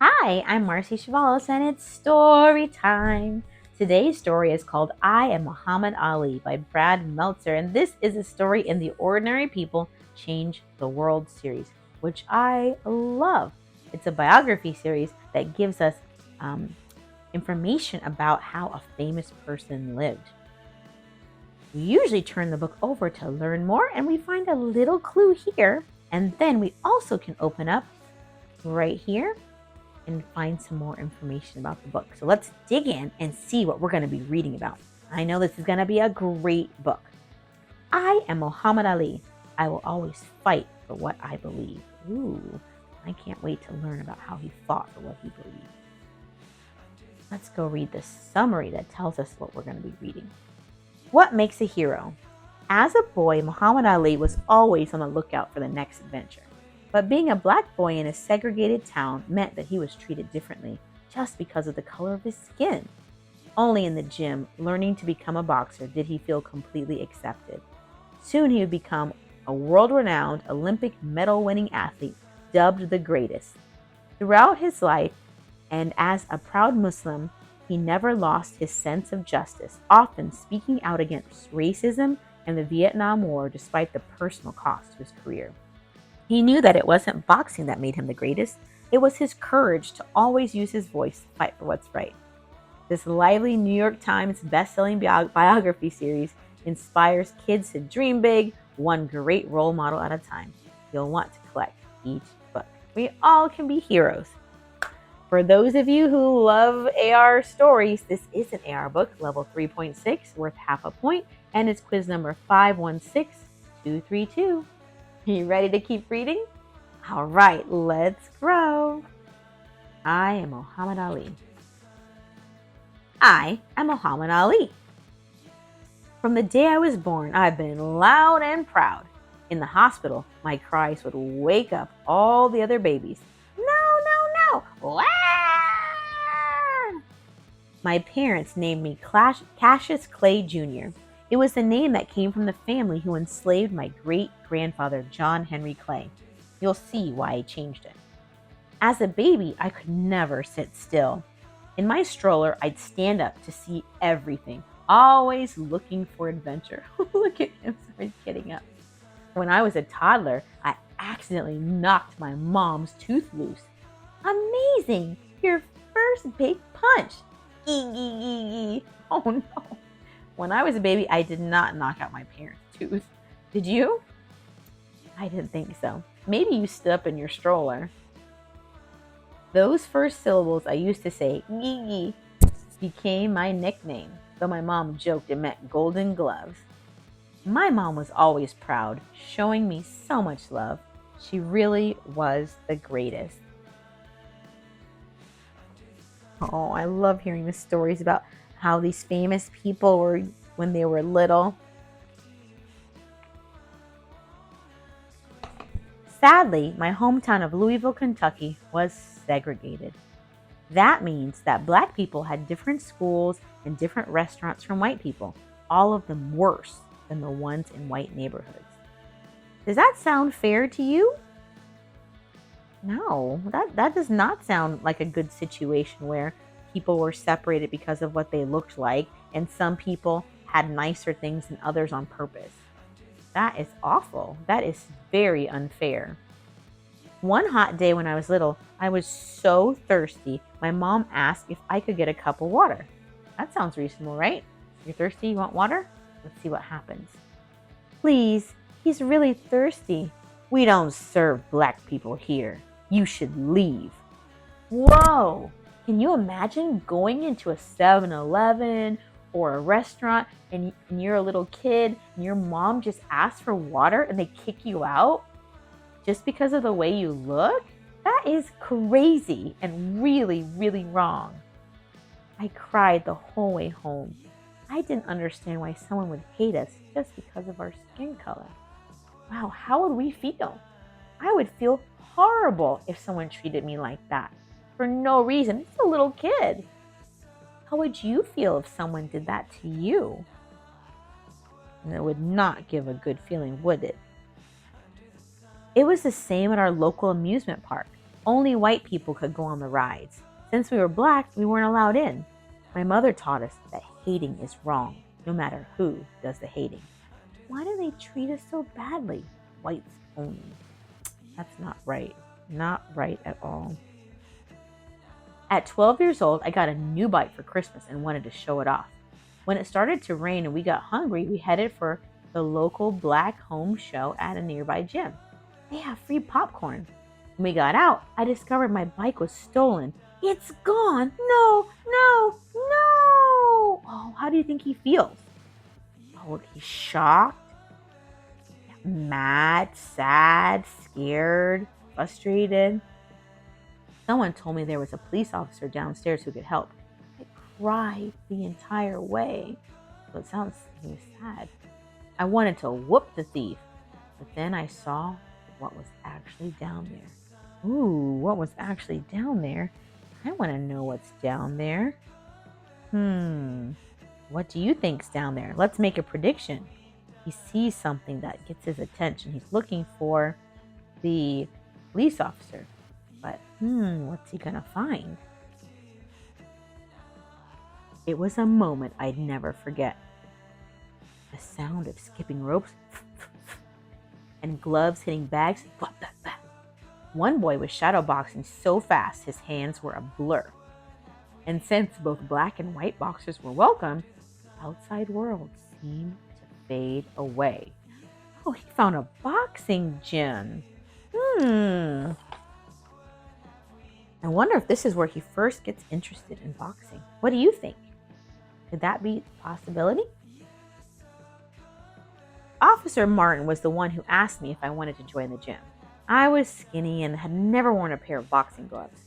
Hi, I'm Marci Chavalas, and it's story time. Today's story is called I Am Muhammad Ali by Brad Meltzer, and this is a story in the Ordinary People Change the World series, which I love. It's a biography series that gives us um, information about how a famous person lived. We usually turn the book over to learn more, and we find a little clue here, and then we also can open up right here and find some more information about the book. So let's dig in and see what we're going to be reading about. I know this is going to be a great book. I am Muhammad Ali. I will always fight for what I believe. Ooh, I can't wait to learn about how he fought for what he believed. Let's go read the summary that tells us what we're going to be reading. What makes a hero? As a boy, Muhammad Ali was always on the lookout for the next adventure. But being a black boy in a segregated town meant that he was treated differently just because of the color of his skin. Only in the gym, learning to become a boxer, did he feel completely accepted. Soon he would become a world-renowned Olympic medal-winning athlete, dubbed the greatest. Throughout his life, and as a proud Muslim, he never lost his sense of justice, often speaking out against racism and the Vietnam War despite the personal cost to his career. He knew that it wasn't boxing that made him the greatest, it was his courage to always use his voice to fight for what's right. This lively New York Times best-selling biography series inspires kids to dream big, one great role model at a time. You'll want to collect each book. We all can be heroes. For those of you who love AR stories, this is an AR book, level 3.6, worth half a point, and it's quiz number 516232. You ready to keep reading? All right, let's grow. I am Muhammad Ali. I am Muhammad Ali. From the day I was born, I've been loud and proud. In the hospital, my cries would wake up all the other babies. No, no, no! Wah! My parents named me Cassius Clay Jr. It was the name that came from the family who enslaved my great-grandfather, John Henry Clay. You'll see why I changed it. As a baby, I could never sit still. In my stroller, I'd stand up to see everything, always looking for adventure. Look at him, sorry, kidding up. When I was a toddler, I accidentally knocked my mom's tooth loose. Amazing! Your first big punch! Oh no! When I was a baby, I did not knock out my parents' tooth. Did you? I didn't think so. Maybe you stood up in your stroller. Those first syllables I used to say, gee, became my nickname, though my mom joked it meant golden gloves. My mom was always proud, showing me so much love. She really was the greatest. Oh, I love hearing the stories about how these famous people were when they were little. Sadly, my hometown of Louisville, Kentucky was segregated. That means that black people had different schools and different restaurants from white people, all of them worse than the ones in white neighborhoods. Does that sound fair to you? No, that does not sound like a good situation where people were separated because of what they looked like and some people had nicer things than others on purpose. That is awful. That is very unfair. One hot day when I was little, I was so thirsty, my mom asked if I could get a cup of water. That sounds reasonable, right? You're thirsty, you want water? Let's see what happens. Please, he's really thirsty. We don't serve black people here. You should leave. Whoa! Can you imagine going into a 7-Eleven or a restaurant and you're a little kid and your mom just asks for water and they kick you out just because of the way you look? That is crazy and really, really wrong. I cried the whole way home. I didn't understand why someone would hate us just because of our skin color. Wow, how would we feel? I would feel horrible if someone treated me like that for no reason. It's a little kid. How would you feel if someone did that to you? And it would not give a good feeling, would it? It was the same at our local amusement park. Only white people could go on the rides. Since we were black, we weren't allowed in. My mother taught us that hating is wrong, no matter who does the hating. Why do they treat us so badly? Whites only. That's not right. Not right at all. At 12 years old, I got a new bike for Christmas and wanted to show it off. When it started to rain and we got hungry, we headed for the local black home show at a nearby gym. They have free popcorn. When we got out, I discovered my bike was stolen. It's gone! No, no, no! Oh, how do you think he feels? Oh, he's shocked, mad, sad, scared, frustrated. Someone told me there was a police officer downstairs who could help. I cried the entire way. So it sounds sad. I wanted to whoop the thief, but then I saw what was actually down there. Ooh, what was actually down there? I want to know what's down there. What do you think's down there? Let's make a prediction. He sees something that gets his attention. He's looking for the police officer. But, what's he gonna find? It was a moment I'd never forget. The sound of skipping ropes and gloves hitting bags. One boy was shadowboxing so fast his hands were a blur. And since both black and white boxers were welcome, the outside world seemed to fade away. Oh, he found a boxing gym. I wonder if this is where he first gets interested in boxing. What do you think? Could that be a possibility? Officer Martin was the one who asked me if I wanted to join the gym. I was skinny and had never worn a pair of boxing gloves.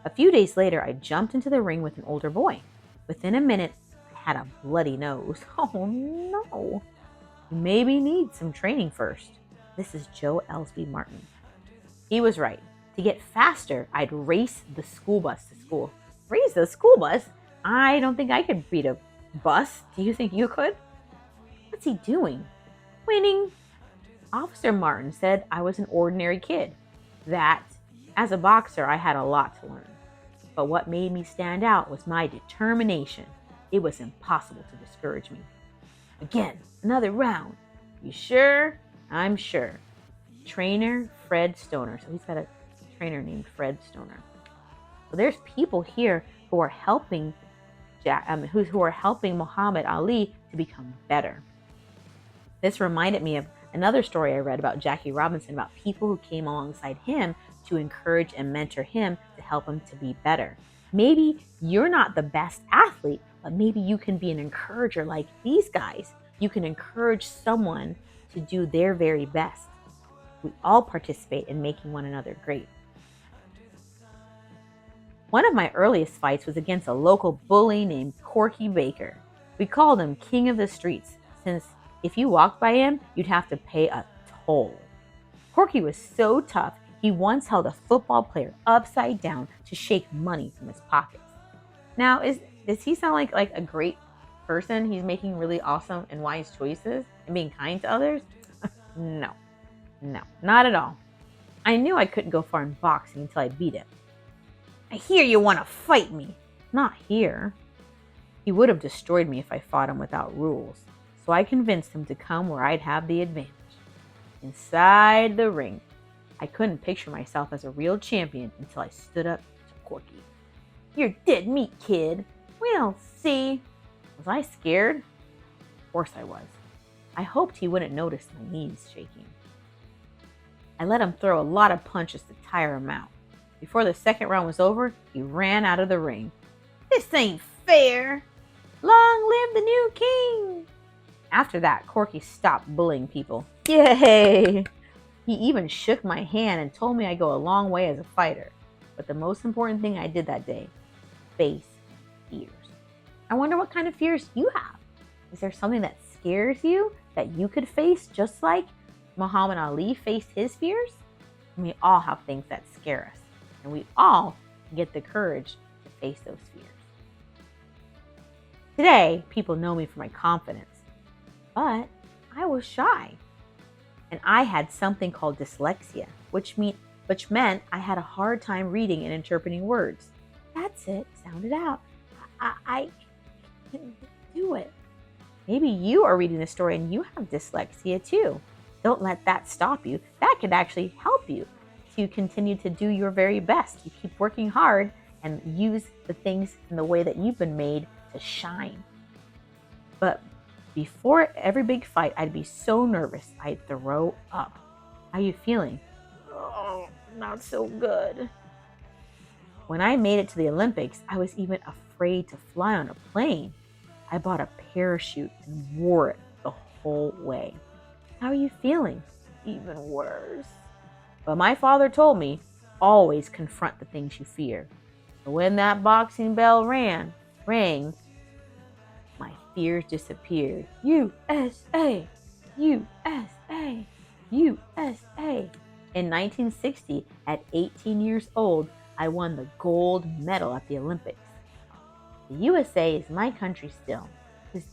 A few days later, I jumped into the ring with an older boy. Within a minute, I had a bloody nose. Oh no! You maybe need some training first. This is Joe Elsby Martin. He was right. To get faster, I'd race the school bus to school. Race the school bus? I don't think I could beat a bus. Do you think you could? What's he doing? Winning. Officer Martin said I was an ordinary kid. That, as a boxer, I had a lot to learn. But what made me stand out was my determination. It was impossible to discourage me. Again, another round. You sure? I'm sure. Trainer Fred Stoner. So he's got a trainer named Fred Stoner. So there's people here who are helping who are helping Muhammad Ali to become better. This reminded me of another story I read about Jackie Robinson, about people who came alongside him to encourage and mentor him to help him to be better. Maybe you're not the best athlete, but maybe you can be an encourager like these guys. You can encourage someone to do their very best. We all participate in making one another great. One of my earliest fights was against a local bully named Corky Baker. We called him King of the Streets, since if you walked by him, you'd have to pay a toll. Corky was so tough, he once held a football player upside down to shake money from his pockets. Now, does he sound like a great person? He's making really awesome and wise choices and being kind to others? No, not at all. I knew I couldn't go far in boxing until I beat him. I hear you want to fight me. Not here. He would have destroyed me if I fought him without rules. So I convinced him to come where I'd have the advantage. Inside the ring. I couldn't picture myself as a real champion until I stood up to Corky. You're dead meat, kid. We'll see. Was I scared? Of course I was. I hoped he wouldn't notice my knees shaking. I let him throw a lot of punches to tire him out. Before the second round was over, he ran out of the ring. This ain't fair. Long live the new king. After that, Corky stopped bullying people. Yay! He even shook my hand and told me I go a long way as a fighter. But the most important thing I did that day, face fears. I wonder what kind of fears you have. Is there something that scares you that you could face just like Muhammad Ali faced his fears? And we all have things that scare us. And we all get the courage to face those fears. Today, people know me for my confidence. But I was shy. And I had something called dyslexia, which which meant I had a hard time reading and interpreting words. That's it, sound it out. I can do it. Maybe you are reading the story and you have dyslexia too. Don't let that stop you. That could actually help you to continue to do your very best. You keep working hard and use the things in the way that you've been made to shine. But before every big fight, I'd be so nervous, I'd throw up. How are you feeling? Oh, not so good. When I made it to the Olympics, I was even afraid to fly on a plane. I bought a parachute and wore it the whole way. How are you feeling? Even worse. But my father told me, always confront the things you fear. So when that boxing bell rang, my fears disappeared. USA! USA! USA! In 1960, at 18 years old, I won the gold medal at the Olympics. The USA is my country still, because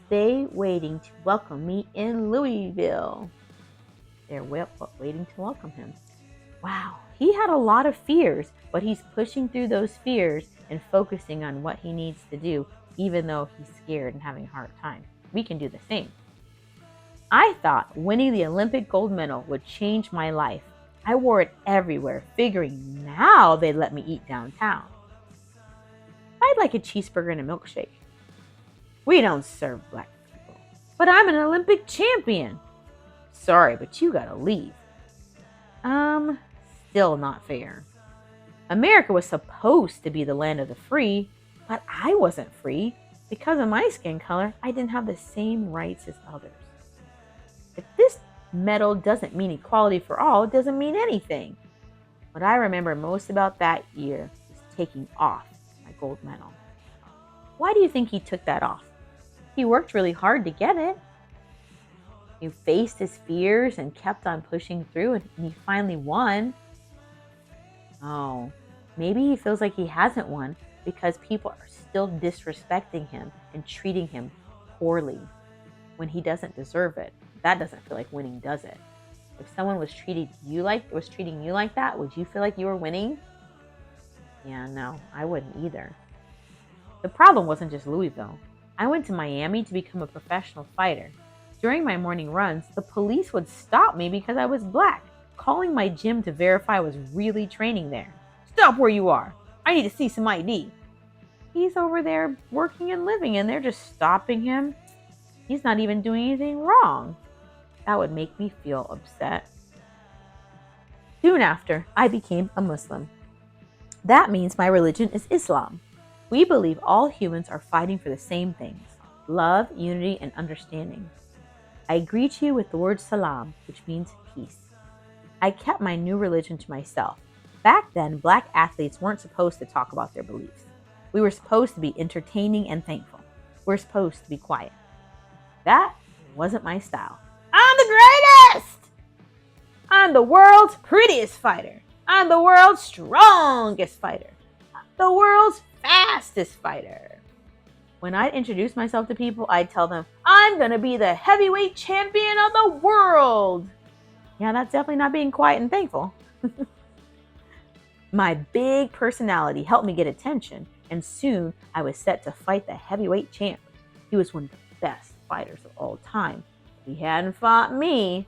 they waiting to welcome me in Louisville. They're waiting to welcome him. Wow, he had a lot of fears, but he's pushing through those fears and focusing on what he needs to do, even though he's scared and having a hard time. We can do the same. I thought winning the Olympic gold medal would change my life. I wore it everywhere, figuring now they'd let me eat downtown. I'd like a cheeseburger and a milkshake. We don't serve black people. But I'm an Olympic champion. Sorry, but you gotta leave. Still not fair. America was supposed to be the land of the free, but I wasn't free. Because of my skin color, I didn't have the same rights as others. If this medal doesn't mean equality for all, it doesn't mean anything. What I remember most about that year is taking off my gold medal. Why do you think he took that off? He worked really hard to get it. He faced his fears and kept on pushing through, and he finally won. Oh, maybe he feels like he hasn't won because people are still disrespecting him and treating him poorly when he doesn't deserve it. That doesn't feel like winning, does it? If someone was treating you like that, would you feel like you were winning? Yeah, no, I wouldn't either. The problem wasn't just Louisville. I went to Miami to become a professional fighter. During my morning runs, the police would stop me because I was black, calling my gym to verify I was really training there. Stop where you are. I need to see some ID. He's over there working and living, and they're just stopping him. He's not even doing anything wrong. That would make me feel upset. Soon after, I became a Muslim. That means my religion is Islam. We believe all humans are fighting for the same things: love, unity, and understanding. I greet you with the word salam, which means peace. I kept my new religion to myself. Back then, black athletes weren't supposed to talk about their beliefs. We were supposed to be entertaining and thankful. We're supposed to be quiet. That wasn't my style. I'm the greatest! I'm the world's prettiest fighter. I'm the world's strongest fighter. I'm the world's fastest fighter. When I'd introduce myself to people, I'd tell them, I'm going to be the heavyweight champion of the world. Yeah, that's definitely not being quiet and thankful. My big personality helped me get attention, and soon I was set to fight the heavyweight champ. He was one of the best fighters of all time. If he hadn't fought me,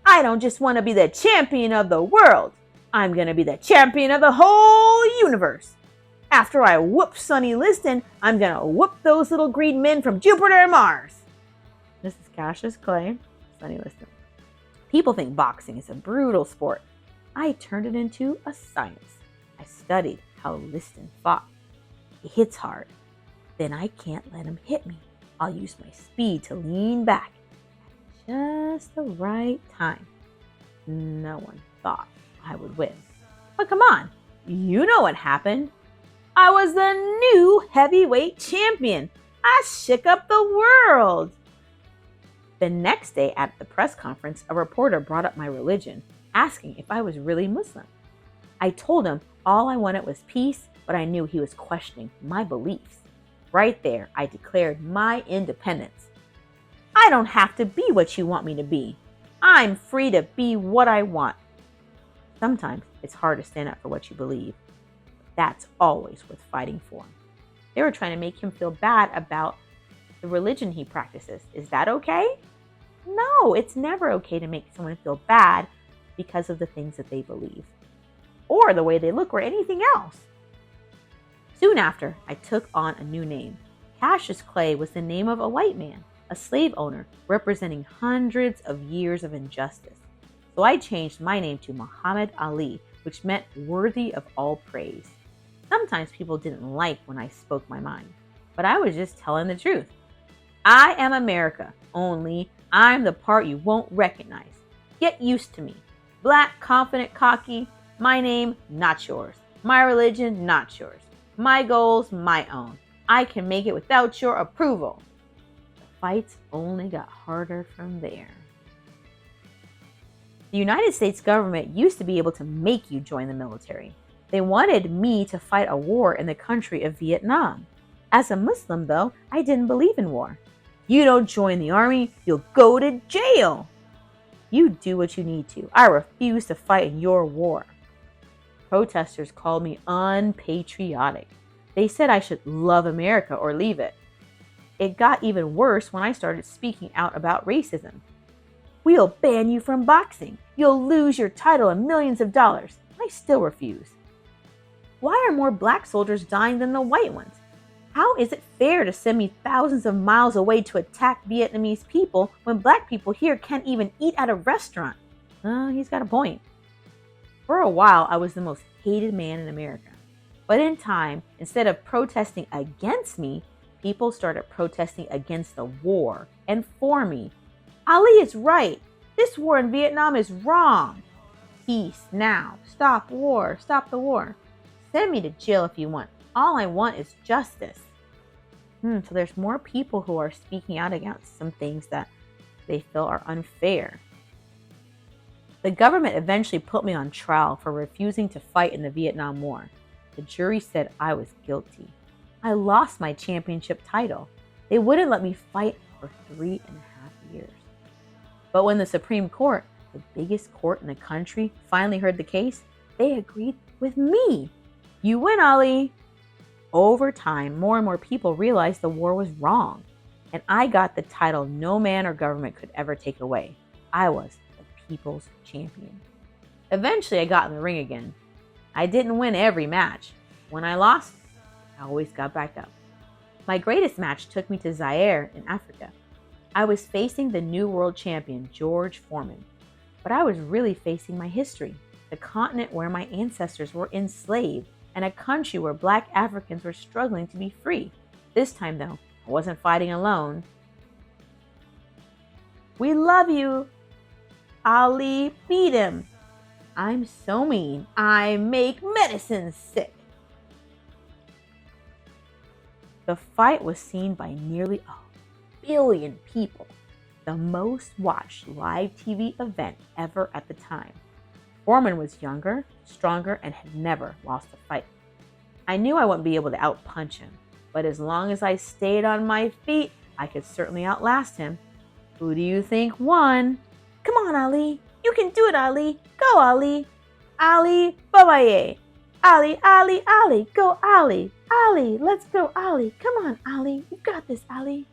I don't just want to be the champion of the world. I'm going to be the champion of the whole universe. After I whoop Sonny Liston, I'm going to whoop those little green men from Jupiter and Mars. This is Cassius Clay, Sonny Liston. People think boxing is a brutal sport. I turned it into a science. I studied how Liston fought. He hits hard. Then I can't let him hit me. I'll use my speed to lean back at just the right time. No one thought I would win. But come on, you know what happened. I was the new heavyweight champion. I shook up the world. The next day at the press conference, a reporter brought up my religion, asking if I was really Muslim. I told him all I wanted was peace, but I knew he was questioning my beliefs. Right there, I declared my independence. I don't have to be what you want me to be. I'm free to be what I want. Sometimes it's hard to stand up for what you believe. That's always worth fighting for. They were trying to make him feel bad about the religion he practices. Is that okay? No, it's never okay to make someone feel bad because of the things that they believe, or the way they look, or anything else. Soon after, I took on a new name. Cassius Clay was the name of a white man, a slave owner representing hundreds of years of injustice. So I changed my name to Muhammad Ali, which meant worthy of all praise. Sometimes people didn't like when I spoke my mind, but I was just telling the truth. I am America, only I'm the part you won't recognize. Get used to me. Black, confident, cocky. My name, not yours. My religion, not yours. My goals, my own. I can make it without your approval. The fights only got harder from there. The United States government used to be able to make you join the military. They wanted me to fight a war in the country of Vietnam. As a Muslim, though, I didn't believe in war. You don't join the army, you'll go to jail. You do what you need to. I refuse to fight in your war. Protesters called me unpatriotic. They said I should love America or leave it. It got even worse when I started speaking out about racism. We'll ban you from boxing. You'll lose your title and millions of dollars. I still refuse. Why are more black soldiers dying than the white ones? How is it fair to send me thousands of miles away to attack Vietnamese people when black people here can't even eat at a restaurant? He's got a point. For a while, I was the most hated man in America. But in time, instead of protesting against me, people started protesting against the war and for me. Ali is right. This war in Vietnam is wrong. Peace now. Stop war. Stop the war. Send me to jail if you want. All I want is justice. So there's more people who are speaking out against some things that they feel are unfair. The government eventually put me on trial for refusing to fight in the Vietnam War. The jury said I was guilty. I lost my championship title. They wouldn't let me fight for 3.5 years. But when the Supreme Court, the biggest court in the country, finally heard the case, they agreed with me. You win, Ali. Over time, more and more people realized the war was wrong, and I got the title no man or government could ever take away. I was the people's champion. Eventually, I got in the ring again. I didn't win every match. When I lost, I always got back up. My greatest match took me to Zaire in Africa. I was facing the new world champion, George Foreman, but I was really facing my history, the continent where my ancestors were enslaved, and a country where black Africans were struggling to be free. This time, though, I wasn't fighting alone. We love you. Ali, beat him. I'm so mean. I make medicine sick. The fight was seen by nearly 1 billion people, the most watched live TV event ever at the time. Foreman was younger, stronger, and had never lost a fight. I knew I wouldn't be able to outpunch him, but as long as I stayed on my feet, I could certainly outlast him. Who do you think won? Come on, Ali. You can do it, Ali. Go, Ali. Ali, babaye. Ali, Ali, Ali. Go, Ali. Ali, let's go, Ali. Come on, Ali. You got this, Ali.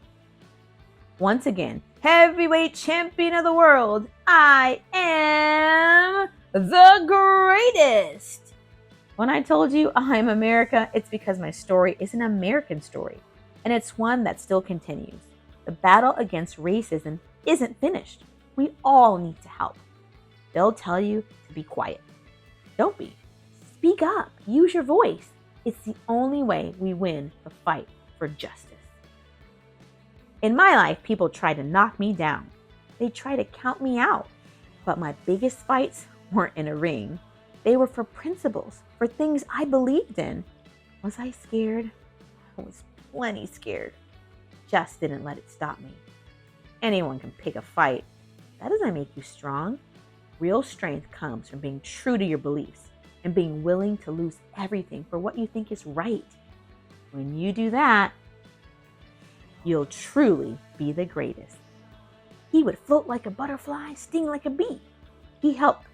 Once again, heavyweight champion of the world, I am the greatest. When I told you I'm America, it's because my story is an American story, and it's one that still continues. The battle against racism isn't finished. We all need to help. They'll tell you to be quiet. Don't be. Speak up. Use your voice. It's the only way we win the fight for justice. In my life, people try to knock me down. They try to count me out. But my biggest fights weren't in a ring. They were for principles, for things I believed in. Was I scared? I was plenty scared. Just didn't let it stop me. Anyone can pick a fight. That doesn't make you strong. Real strength comes from being true to your beliefs and being willing to lose everything for what you think is right. When you do that, you'll truly be the greatest. He would float like a butterfly, sting like a bee. He helped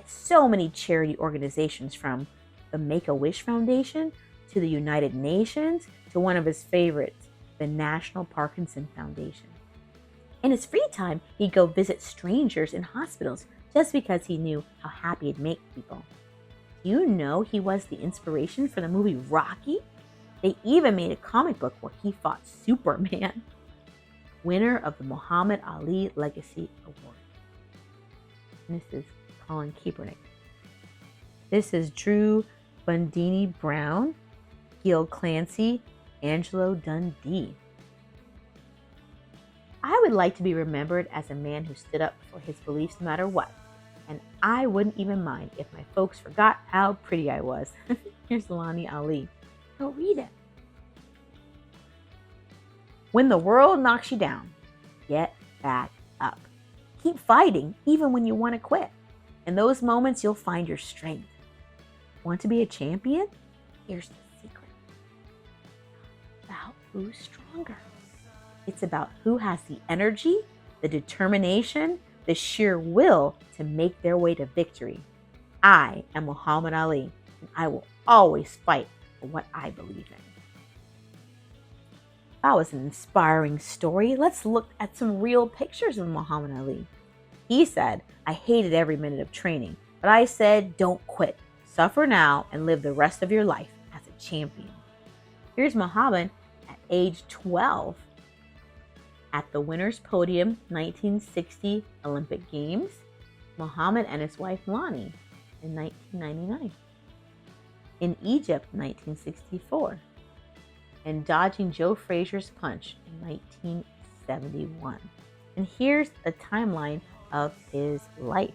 so many charity organizations, from the Make-A-Wish Foundation to the United Nations to one of his favorites, the National Parkinson Foundation. In his free time, he'd go visit strangers in hospitals just because he knew how happy it'd make people. Do you know he was the inspiration for the movie Rocky? They even made a comic book where he fought Superman. Winner of the Muhammad Ali Legacy Award. And this is Colin Kaepernick. This is Drew Bundini Brown, Gil Clancy, Angelo Dundee. I would like to be remembered as a man who stood up for his beliefs no matter what. And I wouldn't even mind if my folks forgot how pretty I was. Here's Lonnie Ali. Go read it. When the world knocks you down, get back up. Keep fighting even when you want to quit. In those moments, you'll find your strength. Want to be a champion? Here's the secret. About who's stronger. It's about who has the energy, the determination, the sheer will to make their way to victory. I am Muhammad Ali, and I will always fight for what I believe in. That was an inspiring story. Let's look at some real pictures of Muhammad Ali. He said, I hated every minute of training, but I said, don't quit. Suffer now and live the rest of your life as a champion. Here's Muhammad at age 12 at the winner's podium 1960 Olympic Games, Muhammad and his wife Lonnie in 1999. In Egypt 1964. And dodging Joe Frazier's punch in 1971. And here's a timeline of his life.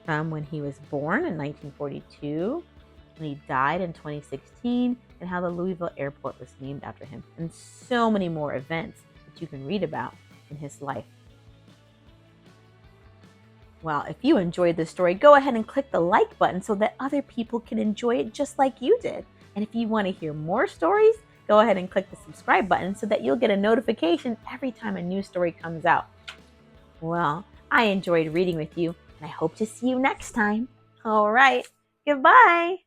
From when he was born in 1942, when he died in 2016, and how the Louisville airport was named after him, and so many more events that you can read about in his life. Well, if you enjoyed this story, go ahead and click the like button so that other people can enjoy it just like you did. And if you want to hear more stories, go ahead and click the subscribe button so that you'll get a notification every time a new story comes out. Well, I enjoyed reading with you, and I hope to see you next time. All right, goodbye.